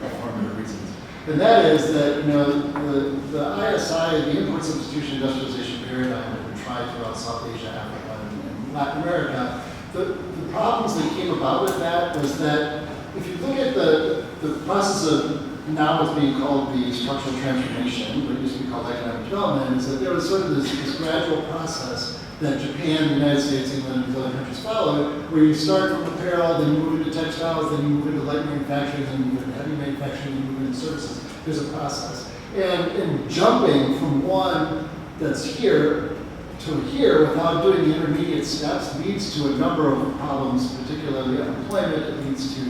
informative reasons. And that is that the ISI, the import substitution industrialization paradigm that we tried throughout South Asia, Africa, and Latin America. The problems that came about with that was that if you look at the process of now it's being called the structural transformation, what used to be called economic development, is that there was sort of this gradual process that Japan, the United States, England, and other countries followed, where you start from apparel, then you move into textiles, then you move into light manufacturing, then you move into heavy manufacturing, then you move into services. There's a process. And jumping from one that's here to here without doing the intermediate steps leads to a number of problems, particularly unemployment. It leads to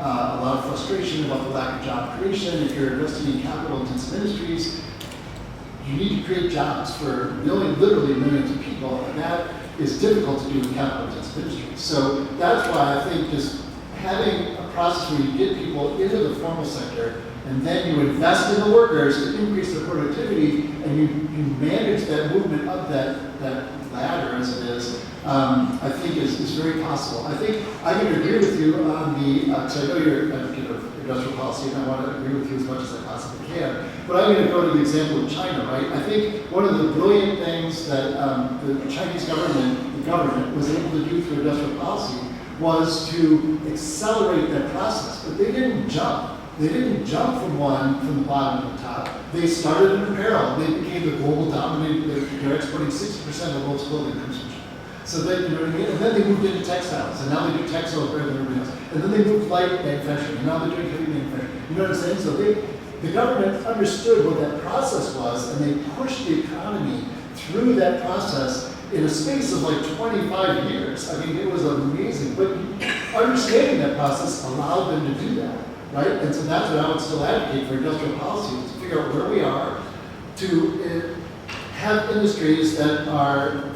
a lot of frustration about the lack of job creation. If you're investing in capital-intensive industries, you need to create jobs for literally millions of people, and that is difficult to do in capital-intensive industries. So that's why I think just having a process where you get people into the formal sector and then you invest in the workers to increase their productivity, and you manage that movement up that ladder, as it is, I think is very possible. I think I can agree with you on the, because I know you're an advocate of industrial policy, and I want to agree with you as much as I possibly can. But I'm going to go to the example of China, right? I think one of the brilliant things that the Chinese government was able to do through industrial policy was to accelerate that process, but they didn't jump. They didn't jump from the bottom to the top. They started in apparel. They became the global dominant. They're exporting 60% of the world's clothing comes from China. So they, you know what I mean? And then they moved into textiles, and now they do textiles better than everybody else. And then they moved light manufacturing, and now they're doing heavy manufacturing. You know what I'm saying? So the government understood what that process was, and they pushed the economy through that process in a space of like 25 years. I mean, it was amazing. But understanding that process allowed them to do that. Right? And so that's what I would still advocate for industrial policy, is to figure out where we are, to have industries that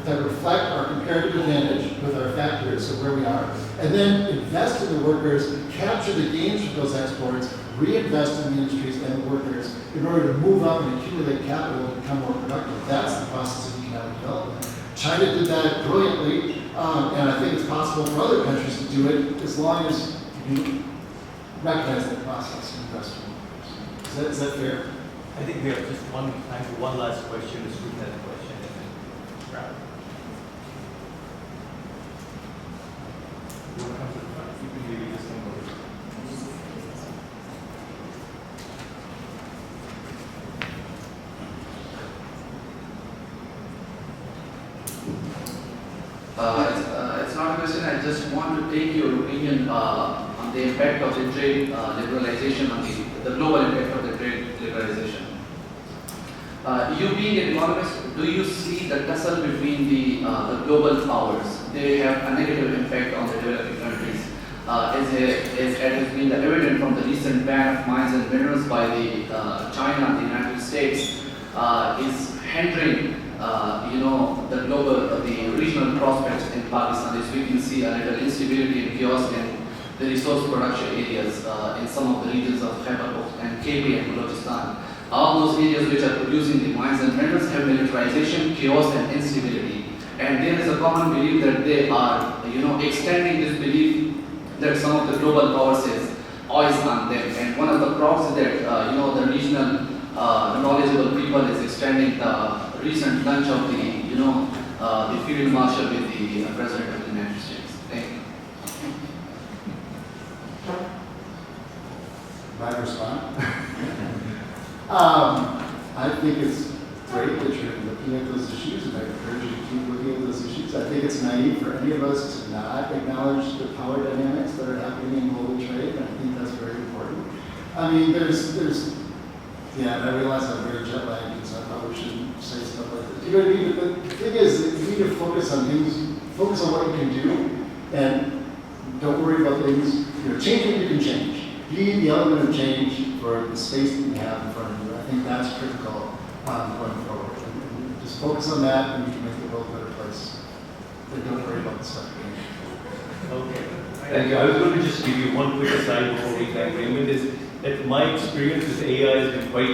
reflect our comparative advantage with our factors of where we are, and then invest in the workers, capture the gains from those exports, reinvest in the industries and the workers in order to move up and accumulate capital and become more productive. That's the process of economic development. China did that brilliantly, and I think it's possible for other countries to do it as long as you recognize that process and invest in it. Is that fair? I think we have just time for one last question. The student has a question and then wrap up. You want to come to the front? You can maybe just come over. It's not a question. I just want to take your opinion on the impact of the trade liberalization on the global impact of the trade liberalization. You being an economist, do you see the tussle between the global powers? They have a negative impact on the developing countries, as it has been evident from the recent ban of mines and minerals by the China and the United States is hindering the global, the regional prospects in Pakistan. As we can see a little instability and chaos in the resource production areas in some of the regions of Khyber and KB and Balochistan. All those areas which are producing the mines and minerals have militarization, chaos and instability. And there is a common belief that they are, extending this belief that some of the global powers is eyes on them. And one of the props that, the regional knowledgeable people is extending the recent lunch of the field marshal with the President of the United States. Thank you. May I respond? I think it's great that you're looking at those issues, and I encourage you to keep looking at those issues. I think it's naive for any of us to not acknowledge the power dynamics that are happening in global trade, and I think that's very important. I mean, yeah, I realize I'm very jet lagged, so I probably shouldn't say stuff like this. You know what I mean? But the thing is that you need to focus on what you can do, and don't worry about things. Change what you can change. Be the element of change for the space that you have in front of you. I think that's critical going forward. And just focus on that, and you can make the world a better place. But don't worry about the stuff again. Okay. Thank you. I was going to just give you one quick aside before we thank Raymond is that my experience with AI has been quite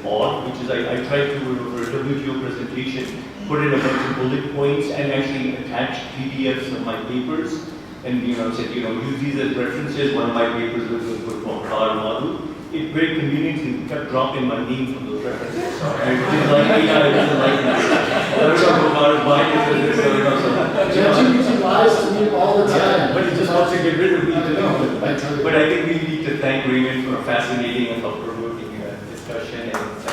odd, which is I tried to, for a WTO presentation, put in a bunch of bullet points and actually attach PDFs of my papers. And said, use these as references. One of my papers was from Kar Madhu. It very conveniently kept dropping my name from those references. I didn't like AI, I didn't like it. ChatGPT lies to me all the time. But it just wants to get rid of me. I tell you. But I think we need to thank Raymond for a fascinating and thought-provoking discussion. And